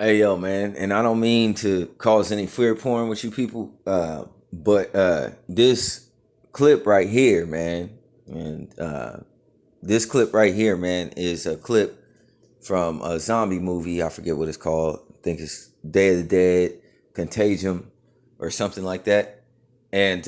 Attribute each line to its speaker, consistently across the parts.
Speaker 1: Hey yo, man, and I don't mean to cause any fear porn with you people, but this clip right here, man, and this clip right here, man, is a clip from a zombie movie. I forget what it's called. I think it's Day of the Dead, Contagion, or something like that. And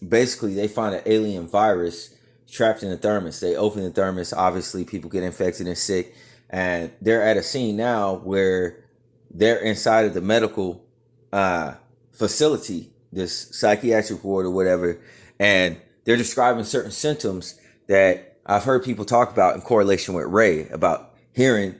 Speaker 1: basically, they find an alien virus trapped in the thermos. They open the thermos. Obviously, people get infected and sick. And they're at a scene now where they're inside of the medical facility, this psychiatric ward or whatever, and they're describing certain symptoms that I've heard people talk about in correlation with Ray, about hearing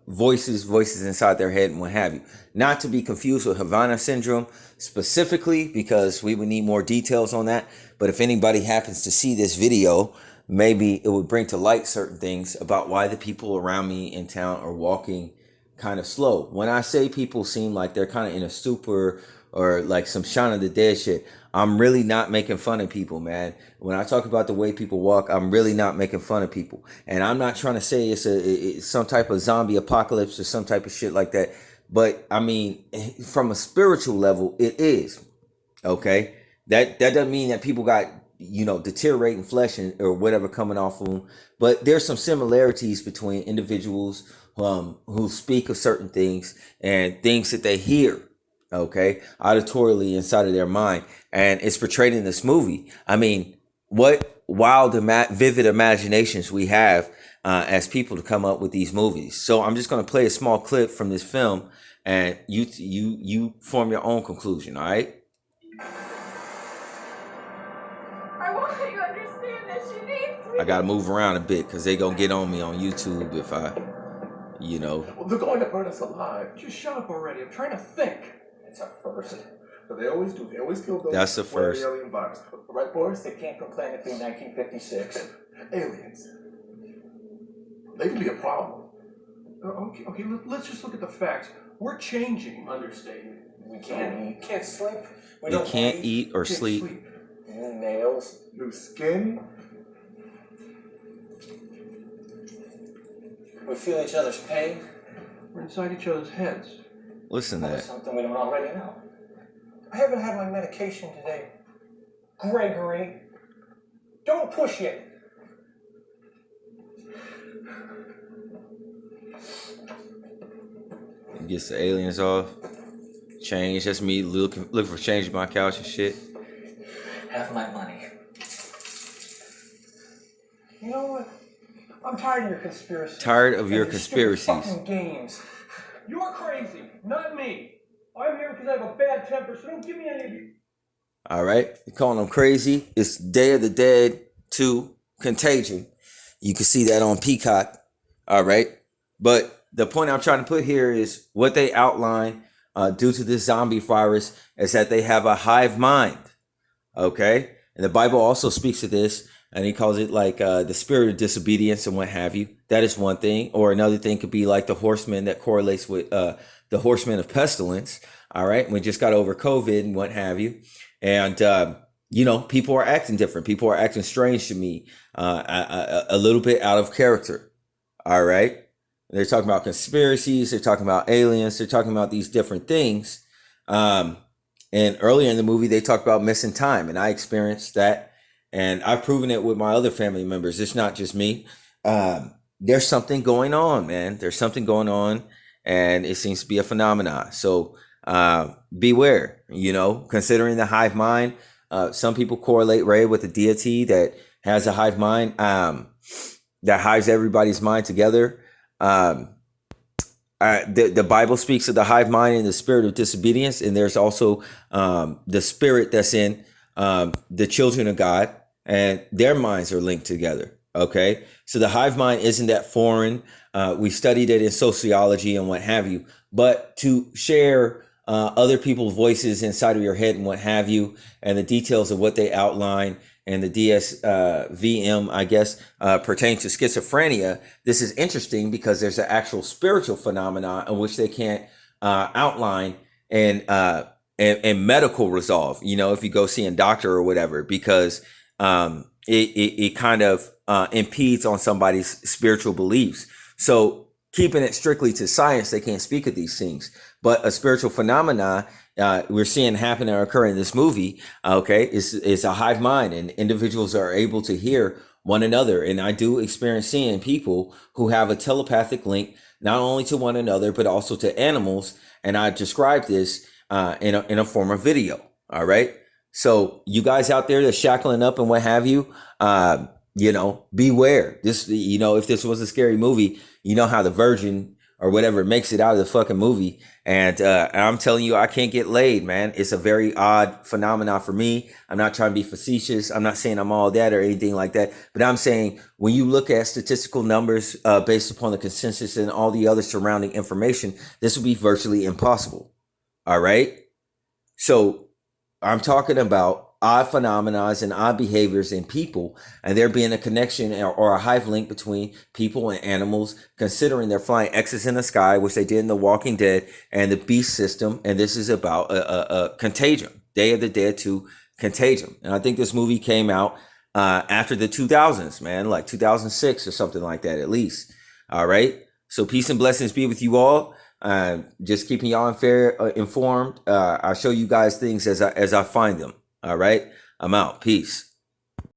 Speaker 1: voices inside their head and what have you. Not to be confused with Havana syndrome specifically, because we would need more details on that. But if anybody happens to see this video, maybe it would bring to light certain things about why the people around me in town are walking kind of slow. When I say people seem like they're kind of in a stupor or like some Shaun of the Dead shit, I'm really not making fun of people, man. When I talk about the way people walk, I'm really not making fun of people. And I'm not trying to say it's some type of zombie apocalypse or some type of shit like that. But I mean, from a spiritual level, it is. Okay? That doesn't mean that people got, deteriorating flesh or whatever coming off of them. But there's some similarities between individuals who speak of certain things and things that they hear, okay, auditorily inside of their mind. And it's portrayed in this movie. I mean, what wild, vivid imaginations we have as people to come up with these movies. So I'm just going to play a small clip from this film, and you form your own conclusion, all right? I gotta move around a bit because they gonna get on me on YouTube if I,
Speaker 2: Well, they're going to burn us alive. Just shut up already. I'm trying to think. It's a first. But they always do. They always kill those.
Speaker 1: That's the first.
Speaker 2: The alien virus. Right, boys? They came from Planet B 1956. Aliens. They can be a problem. Okay, let's just look at the facts. We're changing. Understatement. We can't sleep.
Speaker 1: We can't eat or sleep.
Speaker 2: New nails. New skin. We feel each other's pain. We're inside each other's heads.
Speaker 1: Listen to that.
Speaker 2: Something we don't already know. I haven't had my medication today. Gregory, don't push it.
Speaker 1: Gets the aliens off. Change. That's me looking for change in my couch and shit.
Speaker 2: Have my money. You know what? I'm tired of your conspiracies.
Speaker 1: Tired of your conspiracies.
Speaker 2: Fucking games. You're crazy, not me. I'm here because I have a bad temper, so don't give me any of you.
Speaker 1: All right, you're calling them crazy. It's Day of the Dead 2 Contagion. You can see that on Peacock. All right, but the point I'm trying to put here is what they outline due to this zombie virus is that they have a hive mind. Okay, and the Bible also speaks to this. And he calls it like the spirit of disobedience and what have you. That is one thing. Or another thing could be like the horseman that correlates with the horseman of pestilence. All right. We just got over COVID and what have you. And, people are acting different. People are acting strange to me, a little bit out of character. All right. They're talking about conspiracies. They're talking about aliens. They're talking about these different things. And earlier in the movie, they talked about missing time. And I experienced that. And I've proven it with my other family members. It's not just me. There's something going on, man. There's something going on, and it seems to be a phenomenon. So beware, considering the hive mind. Some people correlate Ray with a deity that has a hive mind that hives everybody's mind together. The Bible speaks of the hive mind and the spirit of disobedience. And there's also the spirit that's in the children of God. And their minds are linked together. Okay. So the hive mind isn't that foreign. We studied it in sociology and what have you, but to share other people's voices inside of your head and what have you, and the details of what they outline and the DSVM, I guess, pertain to schizophrenia. This is interesting because there's an actual spiritual phenomenon in which they can't outline and medical resolve, if you go see a doctor or whatever, because it kind of impedes on somebody's spiritual beliefs. So keeping it strictly to science, they can't speak of these things. But a spiritual phenomena we're seeing happen or occur in this movie, okay, is a hive mind, and individuals are able to hear one another. And I do experience seeing people who have a telepathic link, not only to one another, but also to animals. And I described this in a form of video. All right. So you guys out there that's shackling up and what have you, beware. This, if this was a scary movie, you know how the virgin or whatever makes it out of the fucking movie. And I'm telling you, I can't get laid, man. It's a very odd phenomenon for me. I'm not trying to be facetious. I'm not saying I'm all that or anything like that. But I'm saying when you look at statistical numbers based upon the consensus and all the other surrounding information, this would be virtually impossible. All right. So I'm talking about odd phenomena and odd behaviors in people, and there being a connection or a hive link between people and animals, considering they're flying X's in the sky, which they did in The Walking Dead and the Beast system. And this is about a Contagion, Day of the Dead 2 Contagion. And I think this movie came out after the 2000s, man, like 2006 or something like that, at least. All right. So peace and blessings be with you all. Just keeping y'all informed. I'll show you guys things as I find them. All right. I'm out. Peace.